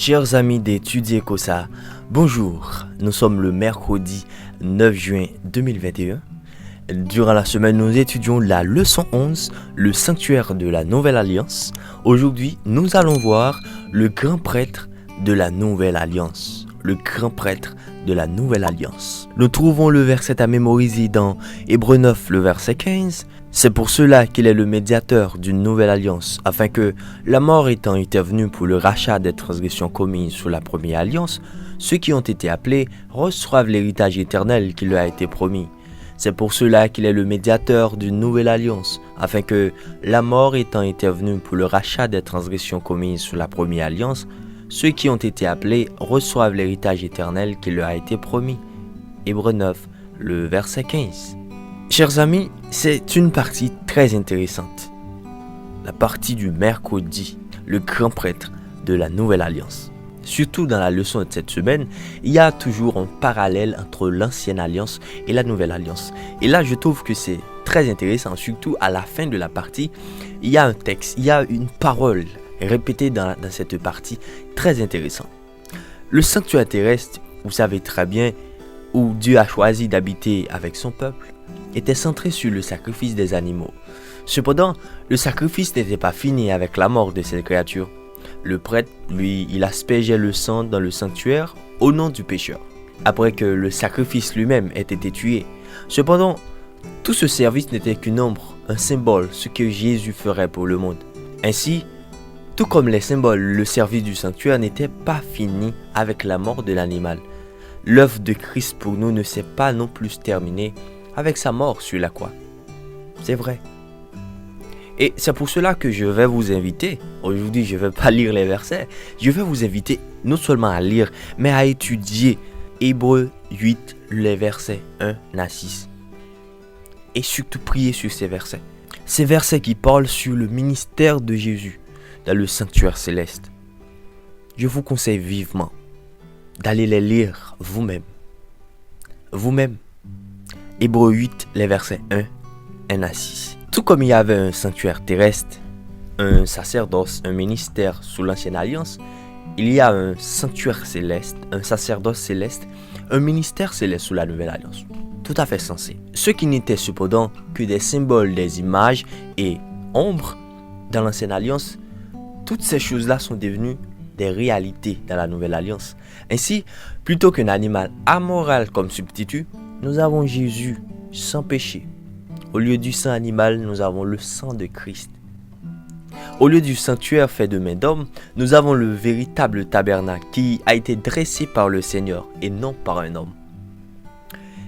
Chers amis d'étudier Kosa, bonjour. Nous sommes le mercredi 9 juin 2021. Durant la semaine, nous étudions la leçon 11, le sanctuaire de la Nouvelle Alliance. Aujourd'hui, nous allons voir le grand prêtre de la Nouvelle Alliance. Le grand prêtre de la Nouvelle Alliance. Nous trouvons le verset à mémoriser dans Hébreux 9, le verset 15. C'est pour cela qu'il est le médiateur d'une nouvelle alliance, afin que, la mort étant intervenue pour le rachat des transgressions commises sous la première alliance, ceux qui ont été appelés reçoivent l'héritage éternel qui leur a été promis. C'est pour cela qu'il est le médiateur d'une nouvelle alliance, afin que, la mort étant intervenue pour le rachat des transgressions commises sous la première alliance, ceux qui ont été appelés reçoivent l'héritage éternel qui leur a été promis. Hébreux 9, le verset 15. Chers amis, c'est une partie très intéressante. La partie du mercredi, le grand prêtre de la Nouvelle Alliance. Surtout dans la leçon de cette semaine, il y a toujours un parallèle entre l'ancienne alliance et la nouvelle alliance. Et là, je trouve que c'est très intéressant, surtout à la fin de la partie, il y a un texte, il y a une parole répétée dans cette partie, très intéressant. Le sanctuaire terrestre, vous savez très bien, où Dieu a choisi d'habiter avec son peuple, était centré sur le sacrifice des animaux. Cependant, le sacrifice n'était pas fini avec la mort de cette créature. Le prêtre, lui, il aspergeait le sang dans le sanctuaire au nom du pécheur, après que le sacrifice lui-même ait été tué. Cependant, tout ce service n'était qu'une ombre, un symbole, ce que Jésus ferait pour le monde. Ainsi, tout comme les symboles, le service du sanctuaire n'était pas fini avec la mort de l'animal. L'œuvre de Christ pour nous ne s'est pas non plus terminée avec sa mort sur la croix. C'est vrai. Et c'est pour cela que je vais vous inviter, aujourd'hui je ne vais pas lire les versets, je vais vous inviter non seulement à lire, mais à étudier Hébreux 8, les versets 1 à 6. Et surtout prier sur ces versets. Ces versets qui parlent sur le ministère de Jésus dans le sanctuaire céleste. Je vous conseille vivement d'aller les lire vous-même. Vous-même. Hébreux 8, les versets 1 à 6. Tout comme il y avait un sanctuaire terrestre, un sacerdoce, un ministère sous l'ancienne alliance, il y a un sanctuaire céleste, un sacerdoce céleste, un ministère céleste sous la nouvelle alliance. Tout à fait sensé. Ce qui n'était cependant que des symboles, des images et ombres dans l'ancienne alliance, toutes ces choses-là sont devenues des réalités dans la nouvelle alliance. Ainsi, plutôt qu'un animal amoral comme substitut, nous avons Jésus sans péché. Au lieu du sang animal, nous avons le sang de Christ. Au lieu du sanctuaire fait de main d'homme, nous avons le véritable tabernacle qui a été dressé par le Seigneur et non par un homme.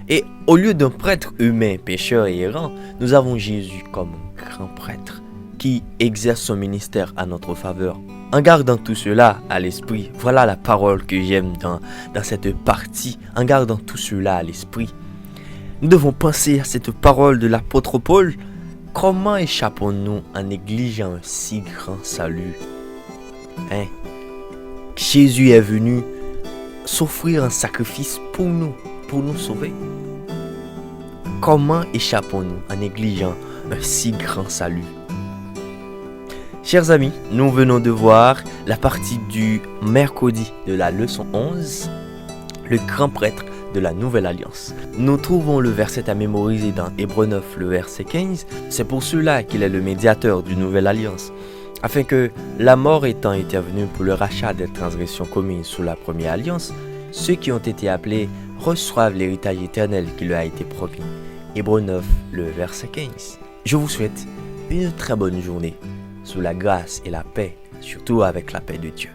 Et au lieu d'un prêtre humain, pécheur et errant, nous avons Jésus comme grand prêtre qui exerce son ministère à notre faveur. En gardant tout cela à l'esprit, voilà la parole que j'aime dans cette partie. En gardant tout cela à l'esprit, nous devons penser à cette parole de l'apôtre Paul. Comment échappons-nous en négligeant un si grand salut? Jésus est venu s'offrir un sacrifice pour nous sauver. Comment échappons-nous en négligeant un si grand salut? Chers amis, nous venons de voir la partie du mercredi de la leçon 11, le grand prêtre de la Nouvelle Alliance. Nous trouvons le verset à mémoriser dans Hébreux 9, le verset 15. C'est pour cela qu'il est le médiateur d'une nouvelle alliance, afin que, la mort étant intervenue pour le rachat des transgressions commises sous la première alliance, ceux qui ont été appelés reçoivent l'héritage éternel qui leur a été promis. Hébreux 9, le verset 15. Je vous souhaite une très bonne journée, sous la grâce et la paix, surtout avec la paix de Dieu.